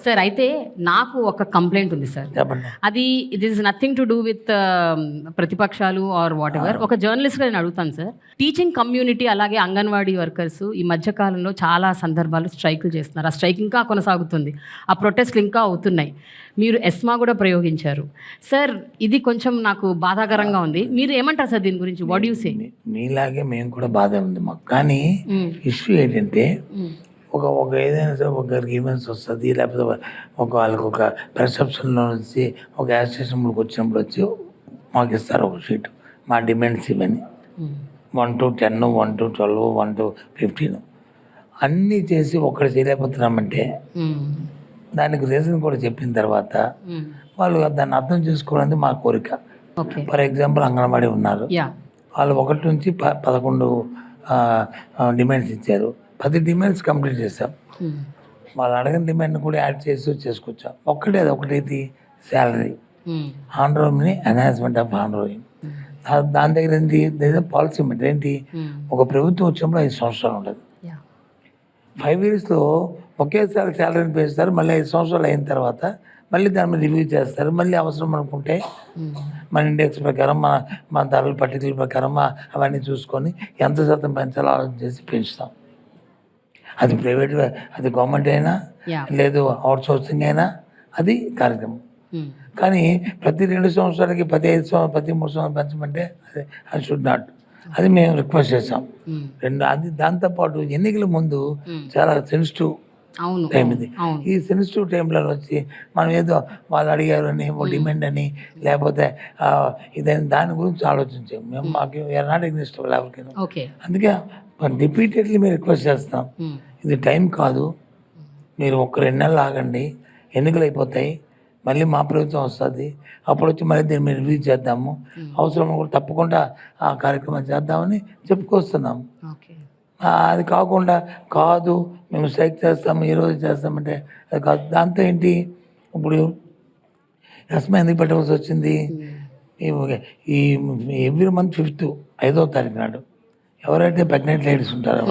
Sir అయితే నాకు ఒక కంప్లైంట్ ఉంది సార్. చెప్పండి. అది it is nothing to do with ప్రతిపక్షాలు ఆర్ వాట్ ఎవర్. ఒక జర్నలిస్ట్గా నేను అడుగుతాను సార్. టీచింగ్ కమ్యూనిటీ అలాగే అంగన్వాడీ వర్కర్స్ ఈ మధ్య కాలంలో చాలా సందర్భాలు స్ట్రైకులు చేస్తున్నారు. ఆ స్ట్రైక్ ఇంకా కొనసాగుతుంది, ఆ ప్రొటెస్ట్లు ఇంకా అవుతున్నాయి. మీరు ఎస్మా కూడా ప్రయోగించారు సార్. ఇది కొంచెం నాకు బాధాకరంగా ఉంది. మీరు ఏమంటారు సార్ దీని గురించి? What you say? మీలాగే మేము కూడా బాధ ఉంది మాకు. కానీ ఇష్యూ ఏంటంటే ఒక ఏదైనా సరే ఒక గ్రీవెన్స్ వస్తుంది, లేకపోతే వాళ్ళకి ఒక పెర్సెప్షన్లో నుంచి ఒక యాజిటేషన్కి వచ్చినప్పుడు వచ్చి మాకు ఇస్తారు ఒక షీట్, మా డిమాండ్స్ ఇవన్నీ 1 to 10, 1 to 12, 1 to 15 అన్నీ చేసి ఒక్కటి చేయలేకపోతున్నామంటే దానికి రీజన్ కూడా చెప్పిన తర్వాత వాళ్ళు దాన్ని అర్థం చేసుకోవడానికి మా కోరిక. ఫర్ ఎగ్జాంపుల్ అంగన్వాడీ ఉన్నారు, వాళ్ళు 1 నుంచి 11 డిమాండ్స్ ఇచ్చారు. 10 డిమాండ్స్ కంప్లీట్ చేసాం. వాళ్ళు అడగిన డిమాండ్ కూడా యాడ్ చేసి చేసుకొచ్చాం. ఒకటేది శాలరీ, ఆన్రోల్ని ఎన్హాన్స్మెంట్ ఆఫ్ ఆన్రోలింగ్. దాని దగ్గర ఏంటి పాలసీ ఏంటి, ఒక ప్రభుత్వం వచ్చినప్పుడు 5 సంవత్సరాలు ఉంటుంది. 5 yearsలో ఒకేసారి శాలరీని పెంచుతారు. మళ్ళీ 5 సంవత్సరాలు అయిన తర్వాత మళ్ళీ దాని మీద రివ్యూ చేస్తారు. మళ్ళీ అవసరం అనుకుంటే మన ఇండెక్స్ ప్రకారం మన ధరల పట్టికల ప్రకారం అవన్నీ చూసుకొని ఎంత శాతం పెంచాలో ఆలోచన చేసి పెంచుతాం. అది ప్రైవేట్, అది గవర్నమెంట్ అయినా లేదు అవుట్ సోర్సింగ్ అయినా అది కార్యక్రమం. కానీ ప్రతి 2 సంవత్సరాలకి 15 సంవత్సరాలు 13 సంవత్సరాలు పెంచమంటే అది షుడ్ నాట్. అది మేము రిక్వెస్ట్ చేస్తాం. అది దాంతోపాటు ఎన్నికల ముందు చాలా సెన్సిటివ్ టైం ఇది. ఈ సెన్సిటివ్ టైంలో వచ్చి మనం ఏదో వాళ్ళు అడిగారు అని డిమాండ్ అని లేకపోతే ఇదని దాని గురించి ఆలోచించాం. మేము మాకు నాట్ ఎగ్నిస్ట్ లెవెల్కి. అందుకే రిపీటెడ్లీ మేము రిక్వెస్ట్ చేస్తాం, ఇది టైం కాదు, మీరు 1-2 నెలలు ఆగండి, ఎన్నికలు అయిపోతాయి, మళ్ళీ మా ప్రభుత్వం వస్తుంది, అప్పుడు వచ్చి మళ్ళీ దీన్ని మేము రివ్యూ చేద్దాము, అవసరం కూడా తప్పకుండా ఆ కార్యక్రమం చేద్దామని చెప్పుకొస్తున్నాం. అది కాకుండా కాదు మేము స్ట్రైక్ చేస్తాము, ఈరోజు చేస్తామంటే అది కాదు. దాంతో ఏంటి, ఇప్పుడు ఎస్మా ఎందుకు పెట్టవలసి వచ్చింది? ఈ ఎవ్రీ మంత్ 5th 5వ తారీఖు నాడు ఎవరైతే ప్రెగ్నెంట్ లేడీస్ ఉంటారో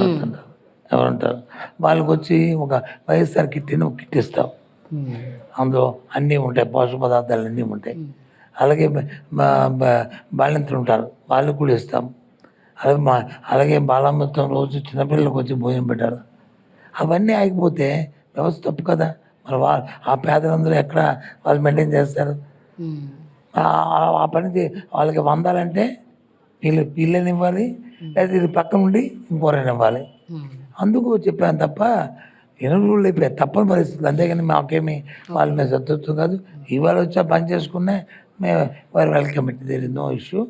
ఎవరుంటారు వాళ్ళకి వచ్చి ఒక వైఎస్ఆర్ కిట్ అని ఒక కిట్ ఇస్తాం. అందులో అన్నీ ఉంటాయి, పోషక పదార్థాలు అన్నీ ఉంటాయి. అలాగే బాలింతలు ఉంటారు, వాళ్ళకి కూడా ఇస్తాం. అలాగే బాలామృతం రోజు చిన్నపిల్లలకు వచ్చి భోజనం పెట్టాలి. అవన్నీ ఆగిపోతే వ్యవస్థ తప్పు కదా. మరి ఆ పేదలందరూ ఎక్కడ వాళ్ళు మెయింటైన్ చేస్తారు? ఆ పని వాళ్ళకి వందాలంటే వీళ్ళని ఇవ్వాలి, లేదా ఇది పక్క నుండి ఇంకోరైనా ఇవ్వాలి. అందుకు చెప్పాను తప్ప ఎనుగుళ్ళు అయిపోయాయి, తప్పని పరిస్థితులు. అంతేగాని మాకేమి వాళ్ళ మీద సత్తుత్వం కాదు. ఇవాళ వచ్చా పని చేసుకునే మేము వారు welcome it, there is no issue.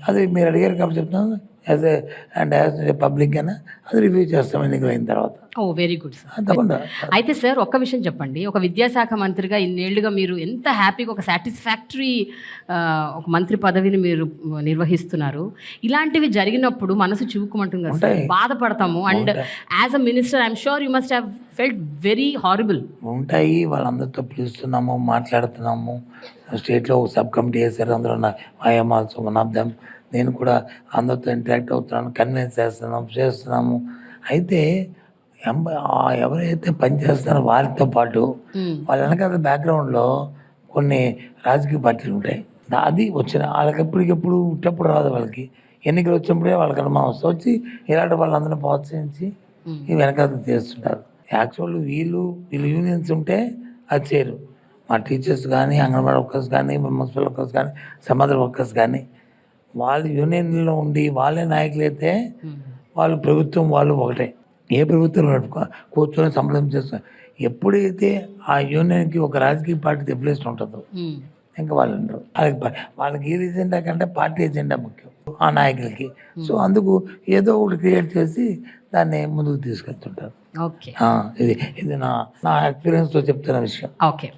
అది మీరు అడిగారు కాబట్టి చెప్తున్నాను. యాజ్ ఏ పబ్లిక్ అయినా అది రివ్యూ చేస్తాం ఎన్నికలు అయిన తర్వాత. Very good sir. తప్పకుండా. అయితే సార్ ఒక్క విషయం చెప్పండి, ఒక విద్యాశాఖ మంత్రిగా ఇన్నేళ్లుగా మీరు ఎంత హ్యాపీగా ఒక సాటిస్ఫాక్టరీ ఒక మంత్రి పదవిని మీరు నిర్వహిస్తున్నారు. ఇలాంటివి జరిగినప్పుడు మనసు చివుకుమంటుంది కదా సార్, బాధపడతాము. And as a minister I'm sure you must have felt very horrible. ఉంటాయి, వాళ్ళందరితో పిలుస్తున్నాము, మాట్లాడుతున్నాము. స్టేట్లో ఒక సబ్ కమిటీ వేశారు, అందులో I'm also one of them. నేను కూడా అందరితో ఇంటరాక్ట్ అవుతున్నాను, కన్విన్స్ చేస్తున్నాము. అయితే ఎవరైతే పనిచేస్తారో వారితో పాటు వాళ్ళ వెనకాల బ్యాక్గ్రౌండ్లో కొన్ని రాజకీయ పార్టీలు ఉంటాయి. అది వచ్చిన వాళ్ళకి ఎప్పటికెప్పుడు ఉట్టప్పుడు రాదు. వాళ్ళకి ఎన్నికలు వచ్చినప్పుడే వాళ్ళకి అనుమానం వచ్చి ఇలాంటి వాళ్ళందరినీ ప్రోత్సహించి ఈ వెనకాల చేస్తుంటారు. యాక్చువల్లీ వీళ్ళు యూనియన్స్ ఉంటే అది చేయరు. మా టీచర్స్ కానీ, అంగన్వాడీ వర్కర్స్ కానీ, మున్సిపల్ వర్కర్స్ కానీ, సమాజ వర్కర్స్ కానీ వాళ్ళు యూనియన్లో ఉండి వాళ్ళే నాయకులు అయితే వాళ్ళు ప్రభుత్వం వాళ్ళు ఒకటే. ఏ ప్రభుత్వం కూర్చొని సంబంధం చేస్తారు. ఎప్పుడైతే ఆ యూనియన్కి ఒక రాజకీయ పార్టీ ఎఫిలియేషన్ ఉంటుందో ఇంకా వాళ్ళు ఉండరు. వాళ్ళకి ఈ ఎజెండా కంటే పార్టీ ఎజెండా ముఖ్యం ఆ నాయకులకి. సో అందుకు ఏదో ఒకటి క్రియేట్ చేసి దాన్ని ముందుకు తీసుకెళ్తుంటారు. ఇది నా ఎక్స్పీరియన్స్తో చెప్తున్న విషయం. ఓకే.